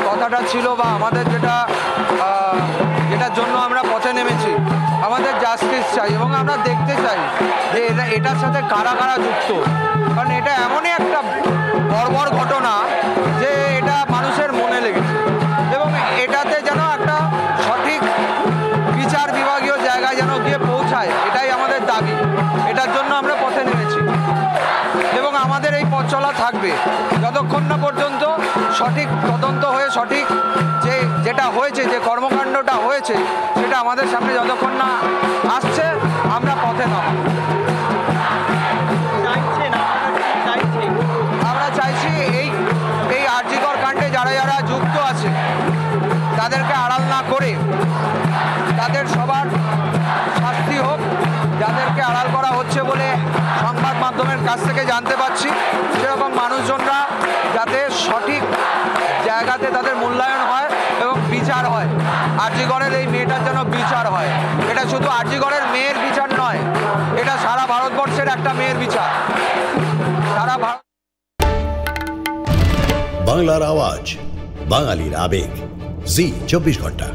কথাটা ছিল বা আমাদের যেটার জন্য আমরা পথে নেমেছি, আমাদের জাস্টিস চাই এবং আমরা দেখতে চাই যে এটার সাথে কারা কারা যুক্ত। কারণ এটা এমনই একটা বর্বর ঘটনা যে এটা মানুষের মনে লেগেছে এবং এটাতে যেন একটা সঠিক বিচার বিভাগীয় জায়গায় যেন গিয়ে পৌঁছায়, এটাই আমাদের দাবি। এটার জন্য আমরা পথে নেমেছি এবং আমাদের এই পথ চলা থাকবে যতক্ষণ না পর্যন্ত সঠিক তদন্ত হয়ে সঠিক যেটা হয়েছে, যে কর্মকাণ্ডটা হয়েছে, সেটা আমাদের সামনে যতক্ষণ না আসছে আমরা পথে নামব। আমরা চাইছি এই আরজিকর কাণ্ডে যারা যারা যুক্ত আছে তাদেরকে আড়াল না করে তাদের সবার শাস্তি হোক। যাদেরকে আড়াল করা হচ্ছে বলে সংবাদ মাধ্যমের কাছ থেকে জানতে পাচ্ছি, সেরকম মানুষজনরা যাতে সঠিক জায়গাতে তাদের মূল্যায়ন হয় এবং বিচার হয়। আরজিকরের এই মেয়েটার যেন বিচার হয়। এটা শুধু আরজিকরের মেয়ের বিচার নয়, এটা সারা ভারতবর্ষের একটা মেয়ের বিচার। সারা ভারত। বাংলার আওয়াজ, বাঙালির আবেগ, জি 24 ঘন্টা।